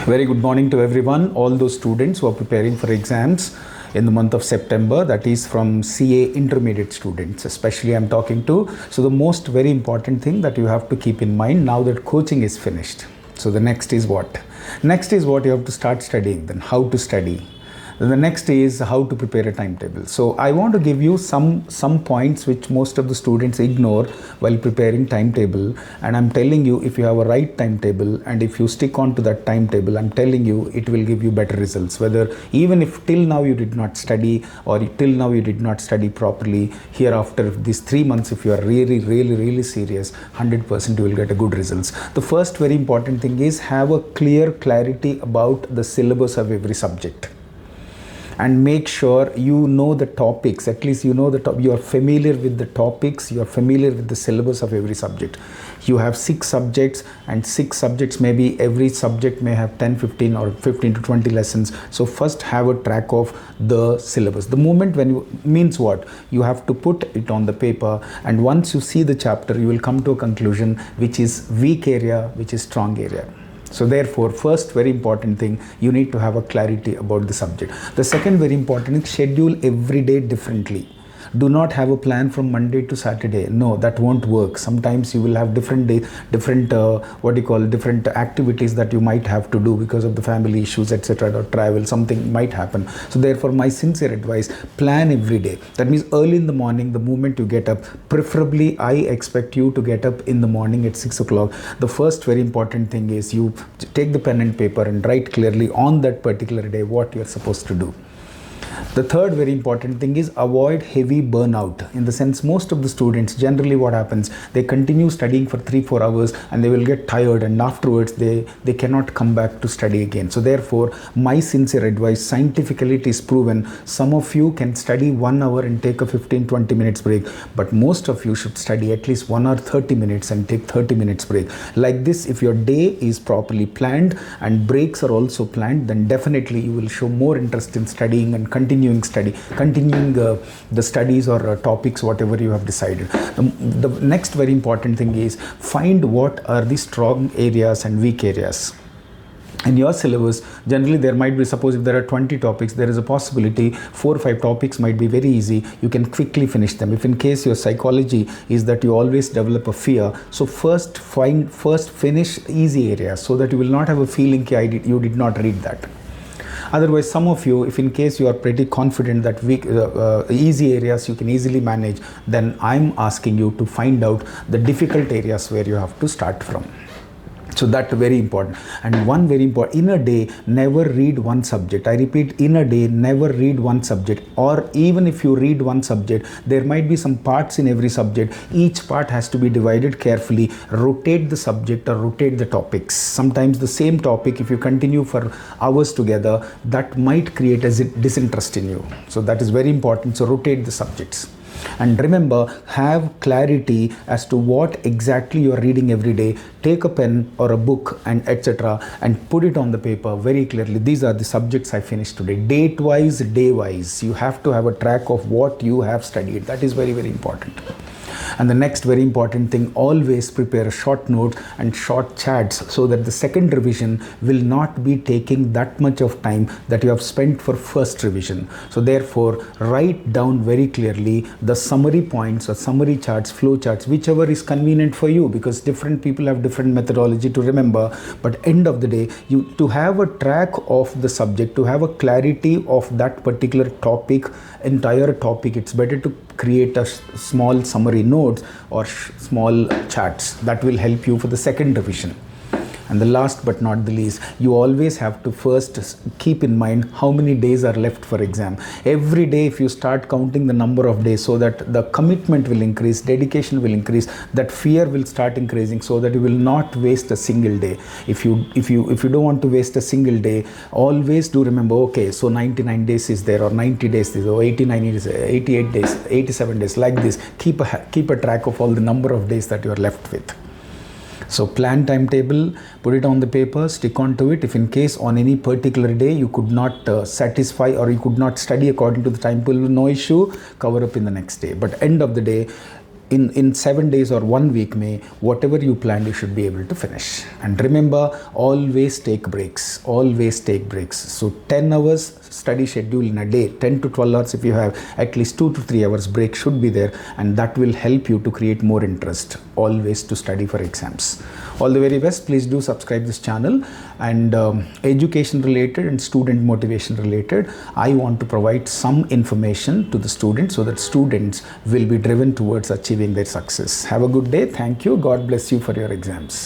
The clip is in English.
Very good morning to everyone, all those students who are preparing for exams in the month of September, that is from CA intermediate students, especially I'm talking to. So the most very important thing that you have to keep in mind now that coaching is finished. So the next is what? Next is what you have to start studying, then how to study. Then the next is how to prepare a timetable. So I want to give you some points which most of the students ignore while preparing timetable. And I'm telling you, if you have a right timetable and if you stick on to that timetable, I'm telling you it will give you better results. Whether even if till now you did not study or till now you did not study properly, here after these 3 months, if you are really serious, 100% you will get a good results. The first very important thing is have a clear clarity about the syllabus of every subject. And make sure you know the topics, at least you know you are familiar with the topics, you are familiar with the syllabus of every subject. You have 6 subjects and 6 subjects, maybe every subject may have 10, 15 or 15 to 20 lessons. So first have a track of the syllabus. The moment when you, means what? You have to put it on the paper, and once you see the chapter, you will come to a conclusion which is weak area, which is strong area. So therefore, first very important thing, you need to have a clarity about the subject. The second very important is schedule every day differently. Do not have a plan from Monday to Saturday. No, that won't work. Sometimes you will have different different activities that you might have to do because of the family issues, etc., or travel, something might happen. So therefore, my sincere advice, plan every day. That means early in the morning, the moment you get up, preferably I expect you to get up in the morning at 6 o'clock. The first very important thing is you take the pen and paper and write clearly on that particular day what you are supposed to do. The third very important thing is avoid heavy burnout. In the sense, most of the students, generally what happens, they continue studying for 3-4 hours and they will get tired, and afterwards they cannot come back to study again. So therefore, my sincere advice, scientifically it is proven, some of you can study 1 hour and take a 15-20 minutes break, but most of you should study at least 1 hour 30 minutes and take 30 minutes break. Like this, if your day is properly planned and breaks are also planned, then definitely you will show more interest in studying and continuing the studies or topics, whatever you have decided. The next very important thing is find what are the strong areas and weak areas. In your syllabus, generally there might be, suppose if there are 20 topics, there is a possibility 4 or 5 topics might be very easy. You can quickly finish them. If in case your psychology is that you always develop a fear, so first finish easy areas so that you will not have a feeling you did not read that. Otherwise, some of you, if in case you are pretty confident that easy areas you can easily manage, then I'm asking you to find out the difficult areas where you have to start from. So that's very important. And one very important, in a day, never read one subject. I repeat, in a day, never read one subject. Or even if you read one subject, there might be some parts in every subject. Each part has to be divided carefully. Rotate the subject or rotate the topics. Sometimes the same topic, if you continue for hours together, that might create a disinterest in you. So that is very important. So rotate the subjects. And remember, have clarity as to what exactly you are reading every day. Take a pen or a book and etc. and put it on the paper very clearly. These are the subjects I finished today. Date wise, day wise. You have to have a track of what you have studied. That is very important. And the next very important thing, always prepare short notes and short chats so that the second revision will not be taking that much of time that you have spent for first revision. So therefore, write down very clearly the summary points or summary charts, flow charts, whichever is convenient for you, because different people have different methodology to remember. But end of the day, to have a track of the subject, to have a clarity of that particular topic, entire topic, it's better to create a small summary notes or small charts that will help you for the second revision. And the last but not the least, you always have to first keep in mind how many days are left for exam. Every day, if you start counting the number of days, so that the commitment will increase, dedication will increase, that fear will start increasing, so that you will not waste a single day. If you don't want to waste a single day, always do remember, okay, so 99 days is there, or 90 days is there, or 89 days, 88 days, 87 days, like this. Keep a track of all the number of days that you are left with. So plan timetable, put it on the paper, stick on to it. If in case on any particular day you could not satisfy or you could not study according to the timetable, no issue, cover up in the next day. But end of the day, in 7 days or 1 week may whatever you planned you should be able to finish. And remember, always take breaks, always take breaks. So 10 hours study schedule in a day, 10 to 12 hours, if you have at least 2 to 3 hours break should be there, and that will help you to create more interest always to study for exams. All the very best. Please do subscribe this channel, and education related and student motivation related, I want to provide some information to the students so that students will be driven towards achieving their success. Have a good day. Thank you. God bless you for your exams.